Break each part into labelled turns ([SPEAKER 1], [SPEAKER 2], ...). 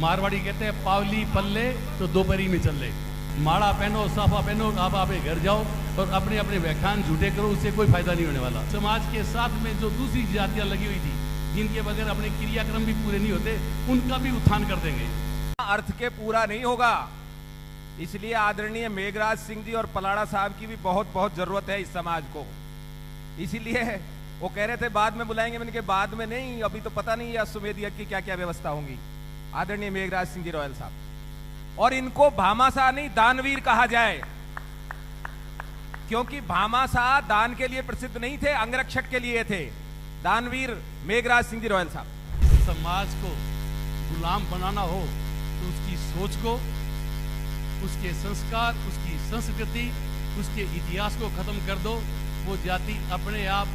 [SPEAKER 1] मारवाड़ी कहते हैं पावली पल्ले तो दोपहरी में चल ले। माड़ा पहनो, साफा पहनो, आप घर जाओ और अपने अपने व्याख्यान झूठे करो, उससे कोई फायदा नहीं होने वाला। समाज के साथ में जो दूसरी जातियां लगी हुई थी, जिनके बगैर अपने क्रियाक्रम भी पूरे नहीं होते, उनका भी उत्थान कर देंगे।
[SPEAKER 2] अर्थ के पूरा नहीं होगा, इसलिए आदरणीय मेघराज सिंह जी और पलाड़ा साहब की भी बहुत बहुत जरूरत है इस समाज को। इसीलिए वो कह रहे थे बाद में बुलाएंगे, मैंने कहा बाद में नहीं, अभी तो पता नहीं है अश्वमेध यज्ञ की क्या क्या व्यवस्था होंगी। आदरणीय मेघराज सिंह जी रॉयल साहब, और इनको भामाशाह नहीं दानवीर कहा जाए, क्योंकि भामाशाह दान के लिए प्रसिद्ध नहीं थे, अंगरक्षक के लिए थे। दानवीर मेघराज सिंह जी रॉयल साहब।
[SPEAKER 1] समाज को गुलाम बनाना हो तो उसकी सोच को, उसके संस्कार, उसकी संस्कृति, उसके इतिहास को खत्म कर दो, वो जाति अपने आप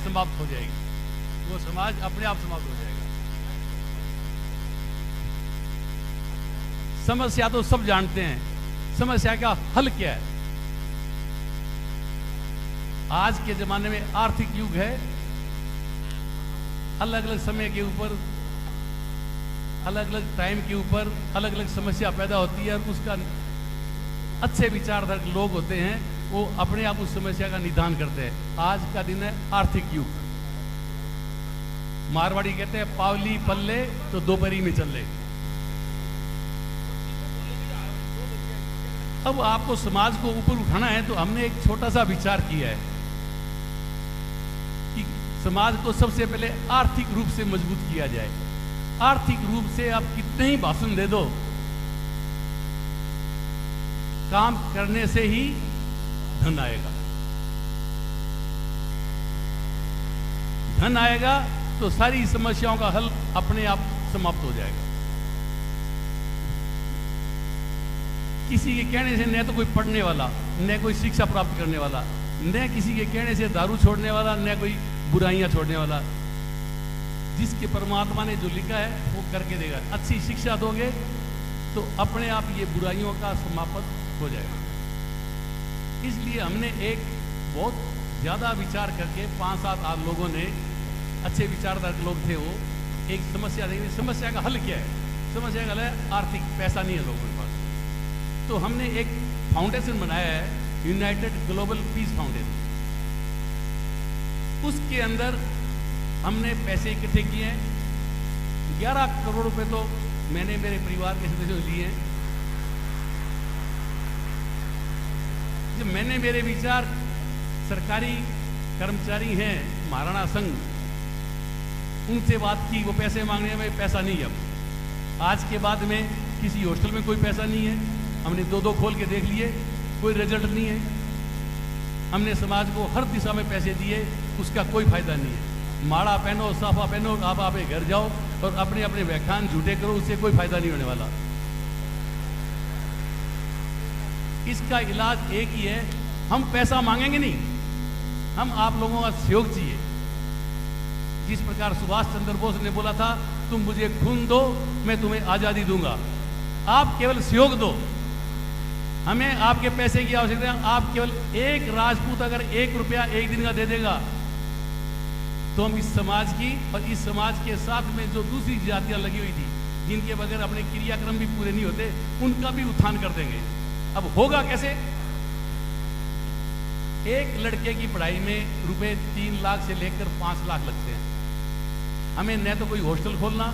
[SPEAKER 1] समाप्त हो जाएगी, वो समाज अपने आप समाप्त हो जाएगा। समस्या तो सब जानते हैं, समस्या का हल क्या है? आज के जमाने में आर्थिक युग है, अलग अलग समय के ऊपर, अलग अलग टाइम के ऊपर अलग अलग समस्या पैदा होती है, और उसका अच्छे विचारधारक लोग होते हैं, वो अपने आप उस समस्या का निदान करते हैं। आज का दिन है आर्थिक युग। मारवाड़ी कहते हैं पावली पल्ले तो दोपहरी में चल ले। अब आपको समाज को ऊपर उठाना है, तो हमने एक छोटा सा विचार किया है कि समाज को सबसे पहले आर्थिक रूप से मजबूत किया जाए। आर्थिक रूप से आप कितने ही भाषण दे दो, काम करने से ही धन आएगा। धन आएगा तो सारी समस्याओं का हल अपने आप समाप्त हो जाएगा। किसी के कहने से न तो कोई पढ़ने वाला, न कोई शिक्षा प्राप्त करने वाला, न किसी के कहने से दारू छोड़ने वाला, न कोई बुराइयां छोड़ने वाला। जिसके परमात्मा ने जो लिखा है वो करके देगा। अच्छी शिक्षा दोगे तो अपने आप ये बुराइयों का समापन हो जाएगा। इसलिए हमने एक बहुत ज्यादा विचार करके 5-7 लोगों ने, अच्छे विचारधारक लोग थे, वो एक समस्या देखी। समस्या का हल क्या है? समस्या का हल है आर्थिक, पैसा नहीं है लोगों के पास। तो हमने एक फाउंडेशन बनाया है, यूनाइटेड ग्लोबल पीस फाउंडेशन। उसके अंदर हमने पैसे इकट्ठे किए हैं। 11 करोड़ रुपए तो मैंने मेरे परिवार के सदस्यों से लिए हैं। जब मैंने मेरे विचार, सरकारी कर्मचारी हैं महाराणा संघ, उनसे बात की, वो पैसे मांगने में पैसा नहीं है। अब आज के बाद में किसी हॉस्टल में कोई पैसा नहीं है। हमने 2-2 खोल के देख लिए, कोई रिजल्ट नहीं है। हमने समाज को हर दिशा में पैसे दिए, उसका कोई फायदा नहीं है। माड़ा पहनो, साफा पहनो, आप घर जाओ और अपने अपने व्याख्यान झूठे करो, उससे कोई फायदा नहीं होने वाला। इसका इलाज एक ही है, हम पैसा मांगेंगे नहीं, हम आप लोगों का सहयोग चाहिए। जिस प्रकार सुभाष चंद्र बोस ने बोला था, तुम मुझे खून दो, मैं तुम्हें आजादी दूंगा। आप केवल सहयोग दो, हमें आपके पैसे की आवश्यकता है। आप केवल एक राजपूत अगर 1 रुपया एक दिन का दे देगा, तो हम इस समाज की और इस समाज के साथ में जो दूसरी जातियां लगी हुई थी, जिनके बगैर अपने क्रियाक्रम भी पूरे नहीं होते, उनका भी उत्थान कर देंगे। अब होगा कैसे? एक लड़के की पढ़ाई में रुपए 3 लाख से लेकर 5 लाख लगते हैं। हमें न तो कोई हॉस्टल खोलना,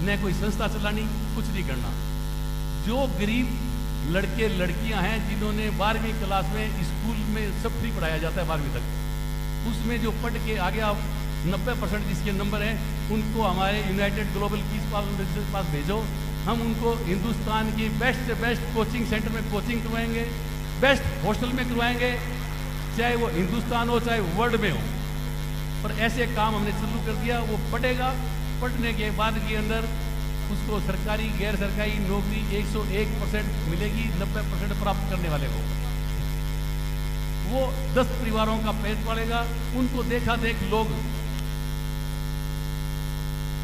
[SPEAKER 1] न कोई संस्था चलानी, कुछ नहीं करना। जो गरीब लड़के लड़कियां हैं, जिन्होंने 12वीं क्लास में स्कूल में सब फ्री पढ़ाया जाता है 12वीं तक, उसमें जो पढ़ के आगे आप 90% जिसके नंबर हैं, उनको हमारे यूनाइटेड ग्लोबल पीस फाउंडेशन के पास भेजो। हम उनको हिंदुस्तान की बेस्ट कोचिंग सेंटर में कोचिंग करवाएंगे, बेस्ट हॉस्टल में करवाएंगे, चाहे वो हिंदुस्तान हो चाहे वर्ल्ड में हो। पर ऐसे काम हमने शुरू कर दिया। वो पढ़ेगा, पढ़ने के बाद के अंदर उसको सरकारी गैर सरकारी नौकरी 101% मिलेगी, 90% प्राप्त करने वाले को। वो 10 परिवारों का पेट पड़ेगा। उनको देखा देख लोग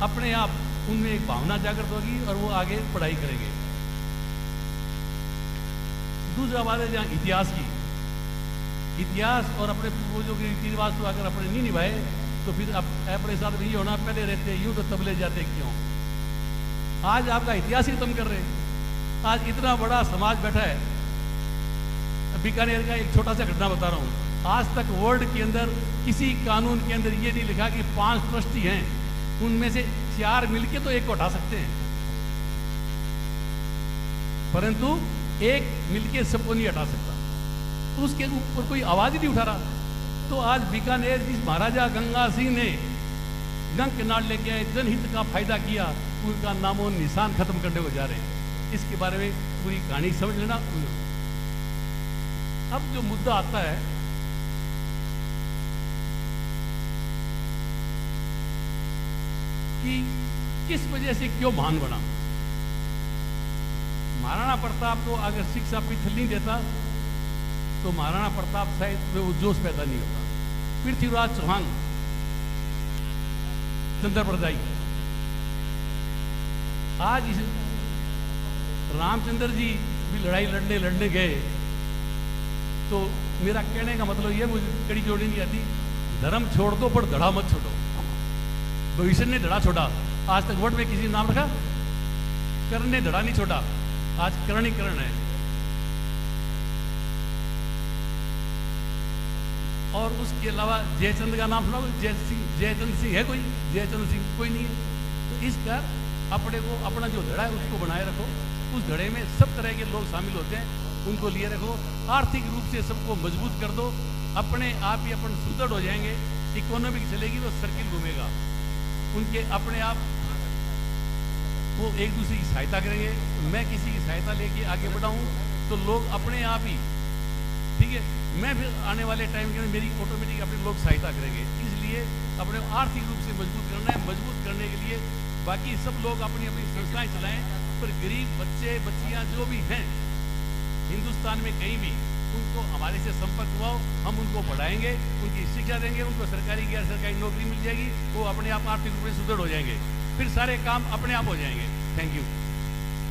[SPEAKER 1] अपने आप, उनमें एक भावना जागृत होगी और वो आगे पढ़ाई करेंगे। दूसरा बात है जहां इतिहास की, इतिहास और अपने पूर्वजों के रीति रिवाज तो अगर अपने नहीं निभाए, तो फिर अपने साथ भी होना, पहले रहते यूं तो तबले जाते क्यों। आज आपका इतिहास ही खत्म कर रहे हैं। आज इतना बड़ा समाज बैठा है। बीकानेर का एक छोटा सा घटना बता रहा हूँ। आज तक वर्ल्ड के अंदर किसी कानून के अंदर ये नहीं लिखा कि 5 ट्रस्टी हैं, उनमें से 4 मिलके तो एक को हटा सकते हैं, परंतु एक मिलके सबको नहीं हटा सकता। तो उसके ऊपर कोई आवाज ही नहीं उठा रहा। तो आज बीकानेर जिस महाराजा गंगा सिंह ने गंग किनार लेके आए, जनहित का फायदा किया, उनका नामो निशान खत्म करने को जा रहे हैं। इसके बारे में पूरी कहानी समझ लेना। अब जो मुद्दा आता है कि किस वजह से क्यों महान बना। महाराणा प्रताप को अगर शिक्षा पीठ नहीं देता तो महाराणा प्रताप शायद वो जोश पैदा नहीं होता। पृथ्वीराज चौहान, चंद्र प्रजाई, आज इस रामचंद्र जी भी लड़ाई लड़ने गए। तो मेरा कहने का मतलब ये, मुझे कड़ी जोड़नी नहीं आती, धर्म छोड़ दो पर धड़ा मत छोड़ो। भविष्य ने धड़ा छोड़ा, आज तक वर्ड में किसी ने नाम रखा? कर्ण ने धड़ा नहीं छोड़ा, आज कर्ण ही कर्ण है। और उसके अलावा जयचंद का नाम सुना? जयचंद सिंह है कोई? जयचंद सिंह कोई नहीं है। तो इस कर अपने को, अपना जो धड़ा है उसको बनाए रखो। उस धड़े में सब तरह के लोग शामिल होते हैं, उनको लिए रखो। आर्थिक रूप से सबको मजबूत कर दो, अपने आप ही अपन सुदृढ़ हो जाएंगे। इकोनॉमिक चलेगी तो सर्किल घूमेगा। उनके अपने आप वो एक दूसरे की सहायता करेंगे। मैं किसी की सहायता लेके आगे बढ़ाऊं तो लोग अपने आप ही, ठीक है, मैं फिर आने वाले टाइम के अंदर मेरी ऑटोमेटिक अपने लोग सहायता करेंगे। इसलिए अपने आर्थिक रूप से मजबूत करना है। मजबूत करने के लिए बाकी सब लोग अपनी अपनी संस्थाएं चलाएं, पर गरीब बच्चे बच्चियां जो भी हैं हिंदुस्तान में कहीं भी, उनको हमारे से संपर्क हुआ, हम उनको पढ़ाएंगे, उनकी शिक्षा देंगे, उनको सरकारी गैर सरकारी नौकरी मिल जाएगी, वो अपने आप आर्थिक रूप से सुदृढ़ हो जाएंगे, फिर सारे काम अपने आप हो जाएंगे। Thank you.